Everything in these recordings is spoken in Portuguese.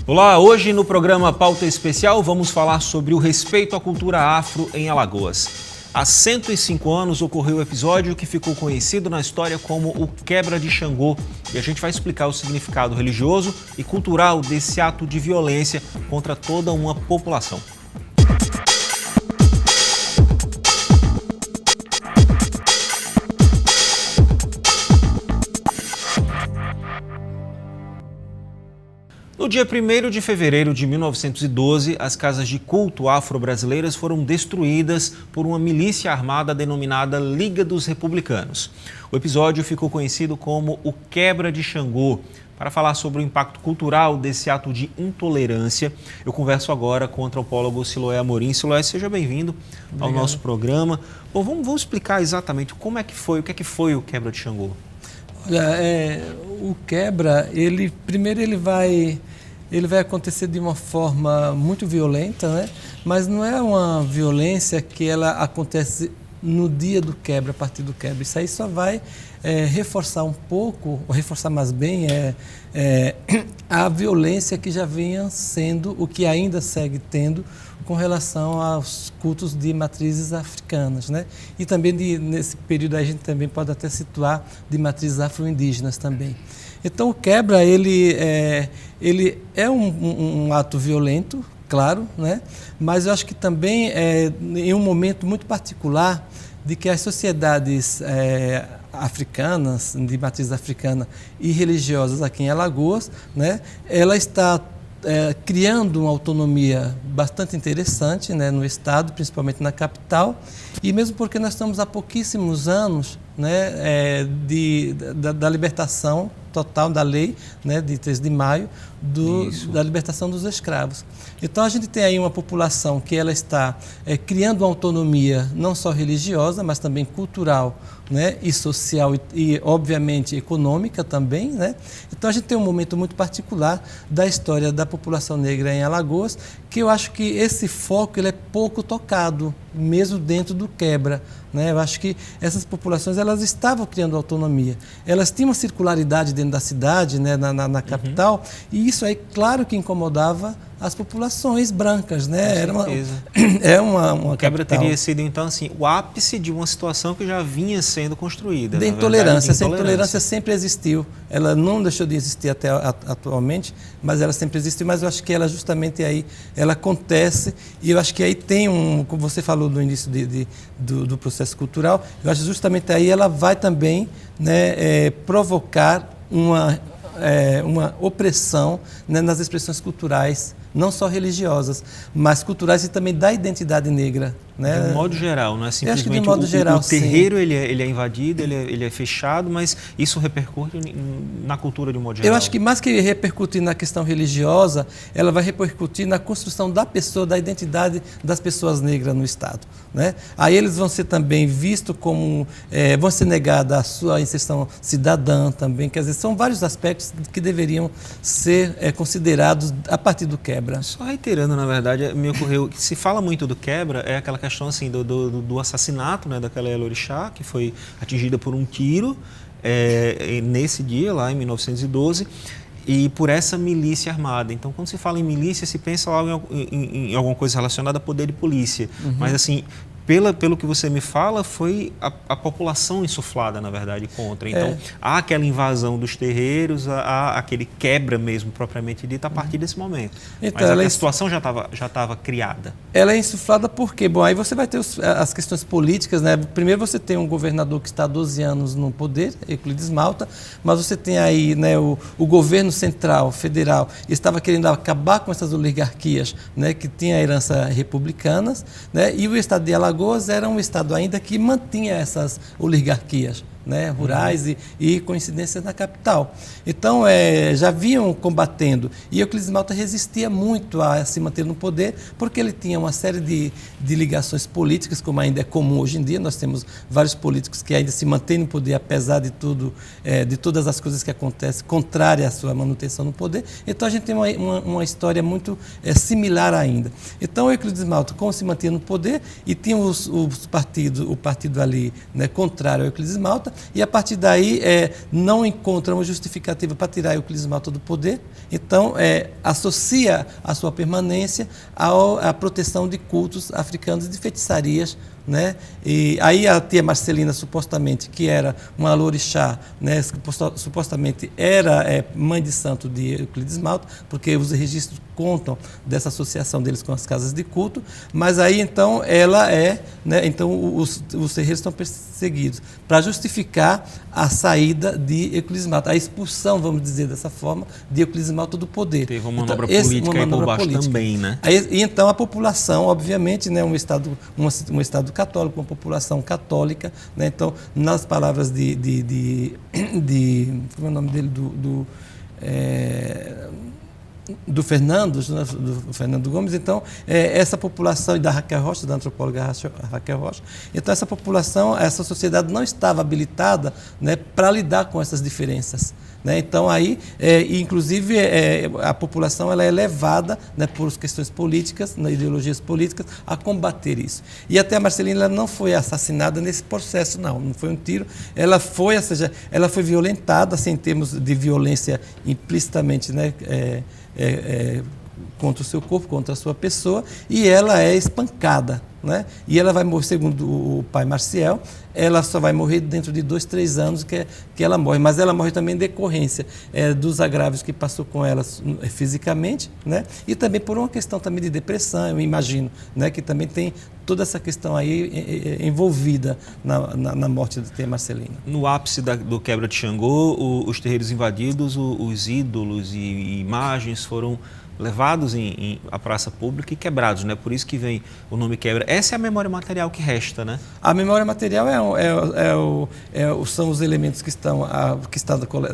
Olá, hoje no programa Pauta Especial vamos falar sobre o respeito à cultura afro em Alagoas. Há 105 anos ocorreu o episódio que ficou conhecido na história como o Quebra de Xangô. E a gente vai explicar o significado religioso e cultural desse ato de violência contra toda uma população. No dia 1º de fevereiro de 1912, as casas de culto afro-brasileiras foram destruídas por uma milícia armada denominada Liga dos Republicanos. O episódio ficou conhecido como o Quebra de Xangô. Para falar sobre o impacto cultural desse ato de intolerância, eu converso agora com o antropólogo Siloé Amorim. Siloé, seja bem-vindo ao nosso programa. Bom, vamos explicar exatamente como é que foi, o que foi o Quebra de Xangô. Olha, o quebra, primeiro ele vai acontecer de uma forma muito violenta, né? Mas não é uma violência que ela acontece no dia do quebra, a partir do quebra. Isso aí só vai reforçar um pouco, ou reforçar mais bem, a violência que já vinha sendo, o que ainda segue tendo, com relação aos cultos de matrizes africanas, né? E também nesse período a gente também pode até situar de matrizes afro-indígenas também. Então o quebra, ele é um ato violento, claro, né? Mas eu acho que também em um momento muito particular de que as sociedades africanas, de matriz africana e religiosas aqui em Alagoas, né? Ela está criando uma autonomia bastante interessante, né, no Estado, principalmente na capital, e mesmo porque nós estamos há pouquíssimos anos, né, da libertação total da lei, né, de 3 de maio, da libertação dos escravos. Então a gente tem aí uma população que ela está criando uma autonomia não só religiosa, mas também cultural, né, e social e obviamente econômica também, né? Então a gente tem um momento muito particular da história da população negra em Alagoas, que eu acho que esse foco ele é pouco tocado, mesmo dentro do quebra, né? Eu acho que essas populações elas estavam criando autonomia, elas tinham uma circularidade dentro da cidade, né, na capital, e isso aí claro que incomodava as populações brancas, né? Era uma quebra capital. Teria sido então assim o ápice de uma situação que já vinha sendo construída. Da intolerância. Essa intolerância sempre existiu. Ela não deixou de existir até atualmente, mas ela sempre existiu. Mas eu acho que ela justamente aí ela acontece, e eu acho que aí tem como você falou no início do processo cultural, eu acho que justamente aí ela vai também, né, provocar uma opressão, né, nas expressões culturais, não só religiosas, mas culturais e também da identidade negra. Né? De um modo geral, não é simplesmente eu acho que de modo geral, o terreiro ele é invadido, ele é fechado, mas isso repercute na cultura de um modo geral. Eu acho que mais que repercutir na questão religiosa, ela vai repercutir na construção da pessoa, da identidade das pessoas negras no Estado. Né? Aí eles vão ser também vistos como, vão ser negada a sua inserção cidadã também, quer dizer, são vários aspectos que deveriam ser considerados a partir do quebra. Só reiterando, na verdade, me ocorreu que se fala muito do quebra, é aquela questão assim, do assassinato, né, daquela Elorixá, que foi atingida por um tiro nesse dia, lá em 1912, e por essa milícia armada. Então, quando se fala em milícia, se pensa logo em alguma coisa relacionada a poder de polícia. Uhum. Mas, assim, pelo que você me fala, foi a população insuflada, na verdade, contra. Então, há aquela invasão dos terreiros, há aquele quebra mesmo, propriamente dito, a partir desse momento. Então, mas a situação já estava criada. Ela é insuflada porque, bom, aí você vai ter as questões políticas, né? Primeiro você tem um governador que está há 12 anos no poder, Euclides Malta, mas você tem aí, né, o governo central, federal, estava querendo acabar com essas oligarquias, né, que tinha a herança republicanas, né, e o estado de Alagoas era um estado ainda que mantinha essas oligarquias, né, rurais e coincidências na capital. Então, já vinham combatendo. E Euclides Malta resistia muito a se manter no poder, porque ele tinha uma série de ligações políticas, como ainda é comum hoje em dia. Nós temos vários políticos que ainda se mantêm no poder, apesar de tudo, de todas as coisas que acontecem, contrária à sua manutenção no poder. Então, a gente tem uma história muito similar ainda. Então, Euclides Malta, como se mantinha no poder, e tinha o partido ali, né, contrário ao Euclides Malta, Malta, e a partir daí não encontra uma justificativa para tirar Euclides Malta do poder, então associa a sua permanência à proteção de cultos africanos e de feitiçarias, né? E aí a tia Marcelina, supostamente, que era uma alorixá, né, supostamente era mãe de santo de Euclides Malta, porque os registros contam dessa associação deles com as casas de culto, mas aí então ela né, então os terreiros estão perseguidos para justificar a saída de Euclides Malta, a expulsão, vamos dizer dessa forma, de Euclides Malta do poder. Teve uma manobra política aí por baixo também, né? E então a população, obviamente, né, um estado católico, uma população católica, né, então nas palavras como é o nome dele, do Fernando Gomes, então, essa população, e da Raquel Rocha, da antropóloga Raquel Rocha, então essa população, essa sociedade não estava habilitada, né, para lidar com essas diferenças. Né? Então, aí, inclusive, a população ela é levada, né, por questões políticas, ideologias políticas, a combater isso. E até a Marcelina ela não foi assassinada nesse processo, não foi um tiro, ela foi, ou seja, ela foi violentada, assim, em termos de violência implicitamente, né, contra o seu corpo, contra a sua pessoa, e ela é espancada, né? E ela vai morrer, segundo o pai Marcial, ela só vai morrer dentro de 2, 3 anos que ela morre, mas ela morre também em decorrência dos agravos que passou com ela fisicamente, né? E também por uma questão também de depressão, eu imagino, né? Que também tem toda essa questão aí envolvida na morte da tia Marcelina. No ápice do quebra de Xangô, os terreiros invadidos, os ídolos e imagens foram levados à praça pública e quebrados, né? Por isso que vem o nome quebra. Essa é a memória material que resta, né? A memória material são os elementos que estão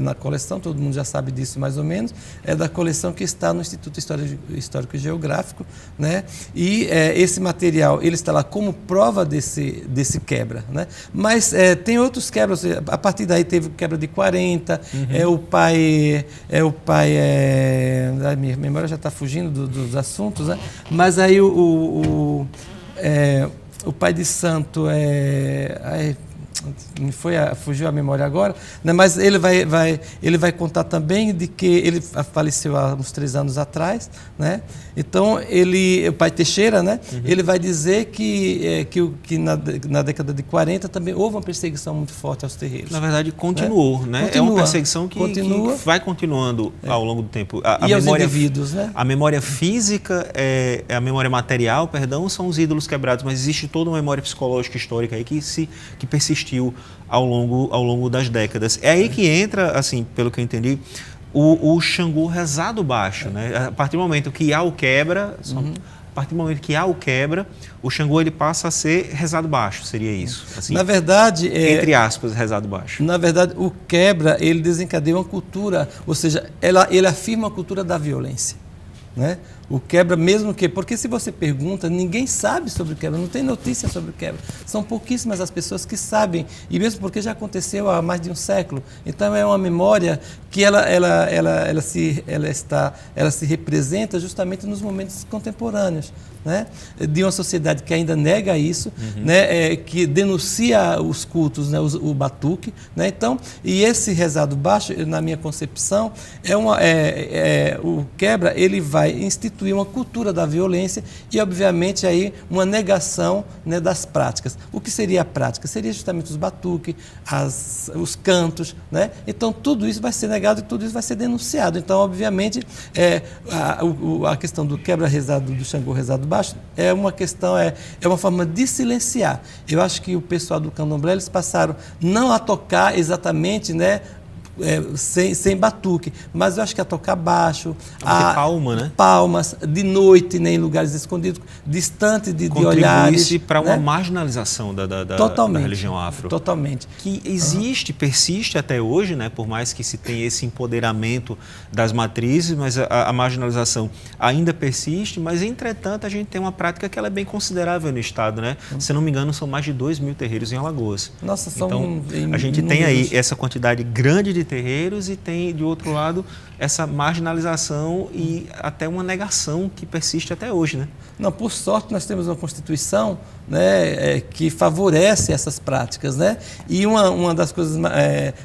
na coleção, todo mundo já sabe disso mais ou menos, é da coleção que está no Instituto Histórico e Geográfico, né? E esse material, ele está lá como prova desse quebra, né? Mas tem outros quebras, a partir daí teve quebra de 40, a minha memória já está fugindo dos assuntos, né? Mas aí o pai de santo fugiu a memória agora, né? Mas ele vai contar também de que ele faleceu há uns 3 anos atrás, né? Então o pai Teixeira, né? Ele vai dizer que na década de 40 também houve uma perseguição muito forte aos terreiros. Na verdade, continuou, né? É uma perseguição que vai continuando ao longo do tempo. E aos indivíduos, né? A memória física, a memória material, perdão, são os ídolos quebrados, mas existe toda uma memória psicológica histórica aí que persistiu ao longo das décadas. É aí que entra, assim, pelo que eu entendi, o Xangô rezado baixo, né? A partir do momento que há o quebra, o Xangô ele passa a ser rezado baixo, seria isso? Assim, na verdade, entre aspas, rezado baixo. Na verdade, o quebra ele desencadeia uma cultura, ou seja, ele afirma a cultura da violência, né? O quebra, porque se você pergunta, ninguém sabe sobre o quebra, não tem notícia sobre o quebra. São pouquíssimas as pessoas que sabem, e mesmo porque já aconteceu há mais de um século. Então é uma memória que ela se representa justamente nos momentos contemporâneos, né? De uma sociedade que ainda nega isso, né? Que denuncia os cultos, né? O batuque, né? Então, e esse rezado baixo, na minha concepção, o quebra ele vai instituir uma cultura da violência e, obviamente, aí uma negação, né, das práticas. O que seria a prática? Seria justamente os batuques, os cantos, né? Então, tudo isso vai ser negado e tudo isso vai ser denunciado. Então, obviamente, a questão do quebra rezado, do Xangô rezado baixo, é uma questão, é uma forma de silenciar. Eu acho que o pessoal do candomblé, eles passaram não a tocar exatamente, né, sem batuque, mas eu acho que a tocar baixo, palma, né? Palmas, de noite, né, em lugares escondidos, distante de olhares. Contribui-se para uma marginalização da religião afro. Totalmente. Que existe, persiste até hoje, né? Por mais que se tenha esse empoderamento das matrizes, mas a marginalização ainda persiste, mas entretanto a gente tem uma prática que ela é bem considerável no estado, né? Se não me engano, são mais de 2.000 terreiros em Alagoas. Nossa, são então, a gente tem aí essa quantidade grande de 13 terreiros e tem, de outro lado, essa marginalização e até uma negação que persiste até hoje, né? Não, por sorte nós temos uma Constituição, né, que favorece essas práticas, né? E uma das coisas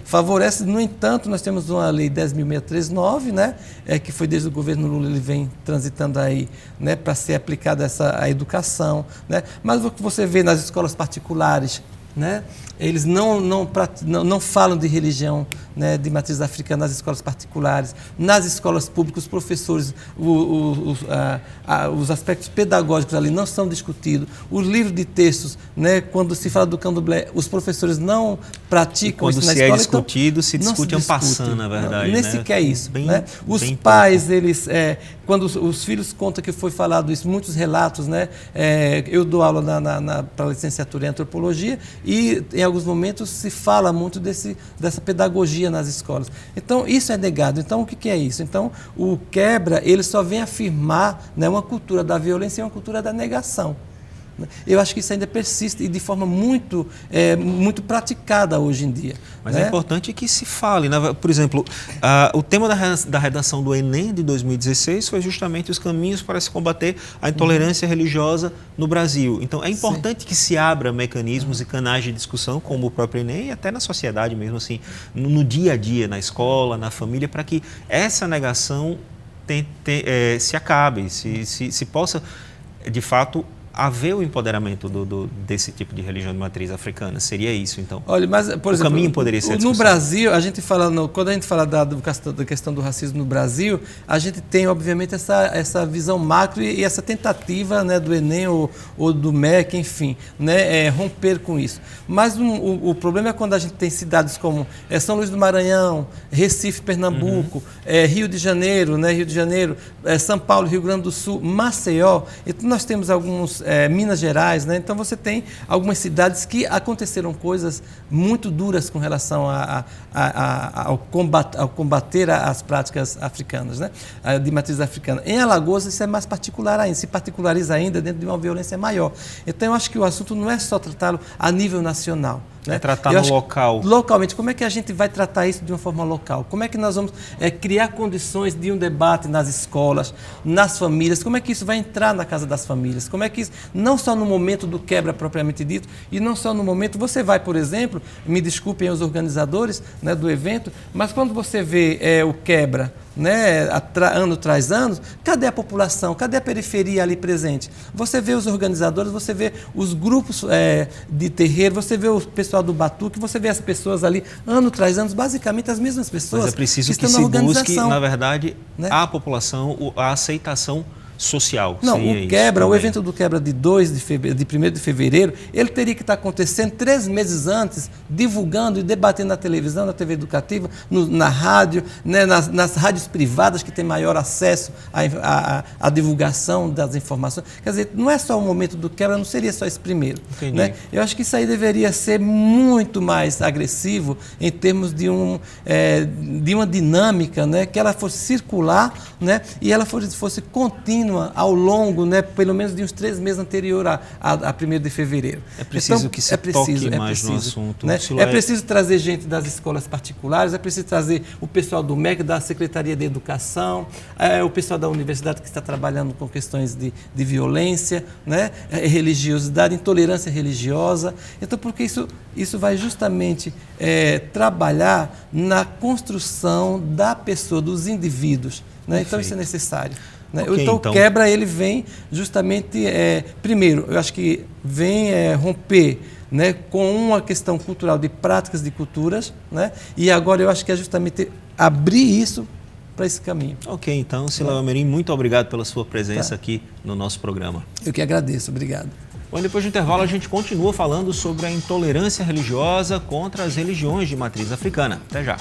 favorece, no entanto, nós temos uma lei 10.639, né, que foi desde o governo Lula, ele vem transitando aí, né, para ser aplicada a educação, né? Mas o que você vê nas escolas particulares, né, eles não falam de religião, né, de matriz africana nas escolas particulares, nas escolas públicas, os professores, os aspectos pedagógicos ali não são discutidos, os livros de textos, né, quando se fala do candomblé, os professores não praticam isso na escola. Quando se é discutido, se discute en passant, na verdade. Nem né? sequer isso. Bem, né? Os bem pais, pouco. eles, quando os filhos contam que foi falado isso, muitos relatos, né? Eu dou aula para a licenciatura em antropologia e em alguns momentos se fala muito dessa pedagogia nas escolas. Então, isso é negado. Então, o que é isso? Então, o quebra, ele só vem afirmar, né, uma cultura da violência e uma cultura da negação. Eu acho que isso ainda persiste e de forma muito praticada hoje em dia. Mas né? É importante que se fale. Né? Por exemplo, o tema da redação do Enem de 2016 foi justamente os caminhos para se combater a intolerância religiosa no Brasil. Então, é importante que se abra mecanismos e canais de discussão, como o próprio Enem, e até na sociedade mesmo, assim, no dia a dia, na escola, na família, para que essa negação se acabe, se possa, de fato, haver o empoderamento desse tipo de religião de matriz africana. Seria isso, então? Olha, mas, por exemplo, caminho poderia ser a discussão. No Brasil, a gente fala, quando a gente fala da questão do racismo no Brasil, a gente tem, obviamente, essa visão macro e essa tentativa, né, do Enem ou do MEC, enfim, né, romper com isso. Mas o problema é quando a gente tem cidades como São Luís do Maranhão, Recife, Pernambuco, Rio de Janeiro, São Paulo, Rio Grande do Sul, Maceió. Então, nós temos alguns Minas Gerais, né? Então você tem algumas cidades que aconteceram coisas muito duras com relação ao combater as práticas africanas, né? De matriz africana. Em Alagoas isso é mais particular ainda, se particulariza ainda dentro de uma violência maior. Então eu acho que o assunto não é só tratá-lo a nível nacional. Né? É tratar no local. Localmente, como é que a gente vai tratar isso de uma forma local? Como é que nós vamos criar condições de um debate nas escolas, nas famílias? Como é que isso vai entrar na casa das famílias? Como é que isso, não só no momento do quebra propriamente dito, e não só no momento, você vai, por exemplo, me desculpem os organizadores, né, do evento, mas quando você vê o quebra, né, ano tras ano, cadê a população, cadê a periferia ali presente? Você vê os organizadores, você vê os grupos de terreiro, você vê o pessoal do batuque, você vê as pessoas ali, ano tras ano, basicamente as mesmas pessoas. Mas é preciso que se busque, na verdade, né, a população, a aceitação social. Não, o evento do quebra de 1º de fevereiro, ele teria que estar acontecendo 3 meses antes, divulgando e debatendo na televisão, na TV educativa, na rádio, né, nas rádios privadas que têm maior acesso à divulgação das informações. Quer dizer, não é só o momento do quebra, não seria só esse primeiro. Né? Eu acho que isso aí deveria ser muito mais agressivo em termos de uma dinâmica, né, que ela fosse circular, né, e ela fosse contínua ao longo, né, pelo menos de uns 3 meses anterior a 1º de fevereiro. É preciso que se toque mais no assunto. Né? É preciso trazer gente das escolas particulares, é preciso trazer o pessoal do MEC, da Secretaria de Educação, o pessoal da universidade que está trabalhando com questões de violência, né, religiosidade, intolerância religiosa. Então, porque isso vai justamente trabalhar na construção da pessoa, dos indivíduos. Né? Então, isso é necessário. Né? Okay, então, o quebra, ele vem justamente, primeiro, eu acho que vem romper, né, com uma questão cultural de práticas de culturas, né? E agora eu acho que é justamente abrir isso para esse caminho. Ok, então, Siléo Amorim, muito obrigado pela sua presença aqui no nosso programa. Eu que agradeço, obrigado. Bom, depois do intervalo a gente continua falando sobre a intolerância religiosa contra as religiões de matriz africana. Até já.